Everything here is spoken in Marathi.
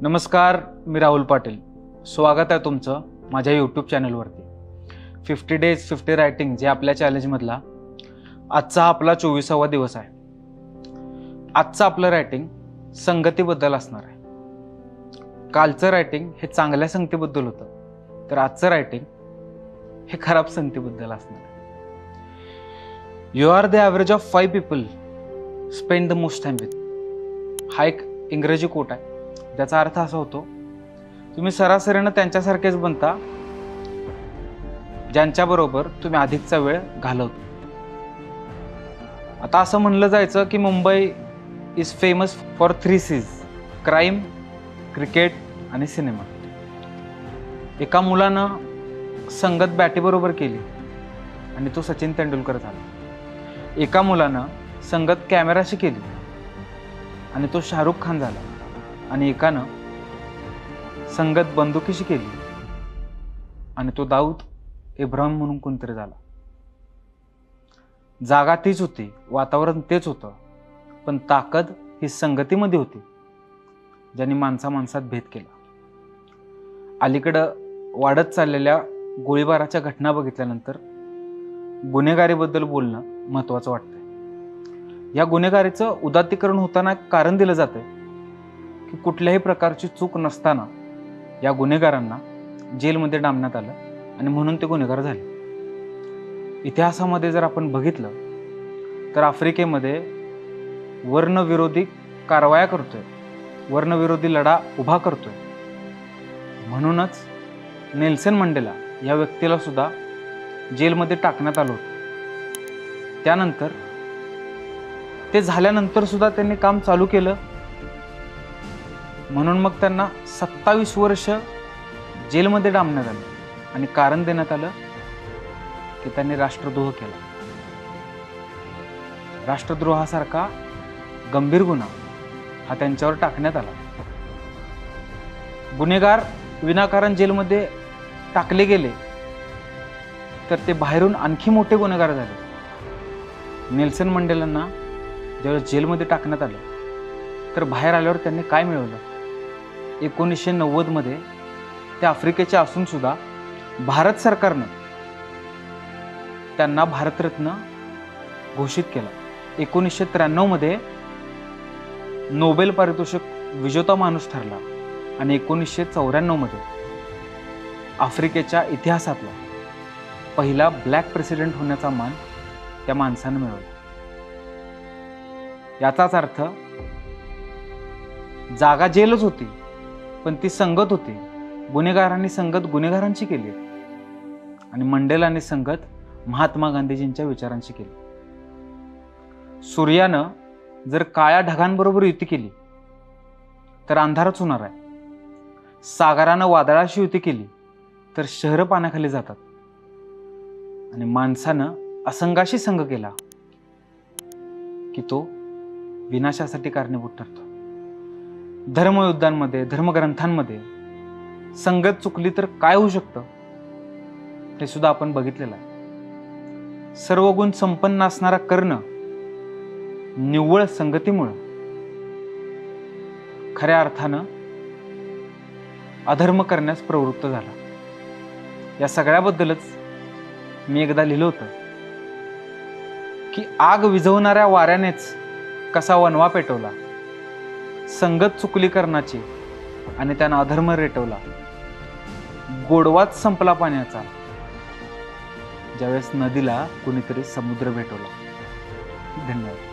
नमस्कार, मी राहुल पाटील. स्वागत आहे तुमचं माझ्या यूट्यूब चॅनलवरती. 50 डेज 50 रायटिंग जे आपल्या चॅलेंजमधला आजचा आपला 24वा दिवस आहे. आजचं आपलं रायटिंग संगतीबद्दल असणार आहे. कालचं रायटिंग हे चांगल्या संगतीबद्दल होतं, तर आजचं रायटिंग हे खराब संगतीबद्दल असणार आहे. You are the average of 5 people spend the most time with. हा एक इंग्रजी कोट आहे. त्याचा अर्थ असा होतो, तुम्ही सरासरीनं त्यांच्यासारखेच बनता ज्यांच्याबरोबर तुम्ही अधिकचा वेळ घालवता. आता असं म्हणलं जायचं की Mumbai is famous for 3 Cs: crime, cricket आणि सिनेमा. एका मुलानं संगत बॅटीबरोबर केली आणि तो सचिन तेंडुलकर झाला. एका मुलानं संगत कॅमेराशी केली आणि तो शाहरुख खान झाला. आणि एकानं संगत बंदुकीशी केली आणि तो दाऊद इब्राहिम म्हणून कोणतरी झाला. जागा तीच होती, वातावरण तेच होतं, पण ताकद ही संगतीमध्ये होती ज्यांनी माणसात भेद केला. अलीकडं वाढत चाललेल्या गोळीबाराच्या घटना बघितल्यानंतर गुन्हेगारीबद्दल बोलणं महत्त्वाचं वाटतंय. या गुन्हेगारीचं उदात्तीकरण होताना एक कारण दिलं जातं की कुठल्याही प्रकारची चूक नसताना या गुन्हेगारांना जेलमध्ये डांबण्यात आलं आणि म्हणून ते गुन्हेगार झाले. इतिहासामध्ये जर आपण बघितलं तर आफ्रिकेमध्ये वर्णविरोधी कारवाया करतोय, वर्णविरोधी लढा उभा करतोय. म्हणूनच नेल्सन मंडेला या व्यक्तीला सुद्धा जेलमध्ये टाकण्यात आलं होतं. त्यानंतर ते झाल्यानंतर सुद्धा त्यांनी काम चालू केलं. म्हणून मग त्यांना 27 वर्ष जेलमध्ये डांबण्यात आलं आणि कारण देण्यात आलं की त्यांनी राष्ट्रद्रोह केला. राष्ट्रद्रोहासारखा गंभीर गुन्हा हा त्यांच्यावर टाकण्यात आला. गुन्हेगार विनाकारण जेलमध्ये टाकले गेले तर ते बाहेरून आणखी मोठे गुन्हेगार झाले. नेल्सन मंडेलांना ज्यावेळेस जेलमध्ये टाकण्यात आलं तर बाहेर आल्यावर त्यांनी काय मिळवलं? 1990 मध्ये ते आफ्रिकेचे असून सुद्धा भारत सरकारनं त्यांना भारतरत्न घोषित केलं. 1993 मध्ये नोबेल पारितोषिक विजेता माणूस ठरला आणि 1994 मध्ये आफ्रिकेच्या इतिहासातला पहिला ब्लॅक प्रेसिडेंट होण्याचा मान त्या माणसानं मिळवला. याचाच अर्थ जागा जेलच होती, पण ती संगत होती. गुन्हेगारांनी संगत गुन्हेगारांची केली आणि मंडेलांनी संगत महात्मा गांधीजींच्या विचारांची केली. सूर्यानं जर काळ्या ढगांबरोबर युती केली तर अंधारच होणार आहे. सागरानं वादळाशी युती केली तर शहरं पाण्याखाली जातात. आणि माणसानं असंगाशी संघ केला की तो विनाशासाठी कारणीभूत ठरतो. धर्मयुद्धांमध्ये, धर्मग्रंथांमध्ये संगत चुकली तर काय होऊ शकतं हे सुद्धा आपण बघितलेलं आहे. सर्व गुण संपन्न असणारा कर्ण निव्वळ संगतीमुळं खऱ्या अर्थानं अधर्म करण्यास प्रवृत्त झाला. या सगळ्याबद्दलच मी एकदा लिहिलं होतं की आग विझवणाऱ्या वाऱ्यानेच कसा वनवा पेटवला, संगत चुकली कर्णाची आणि त्यानं अधर्म रेटवला. गोडवाच संपला पाण्याचा ज्यावेळेस नदीला कुणीतरी समुद्र भेटवला. धन्यवाद.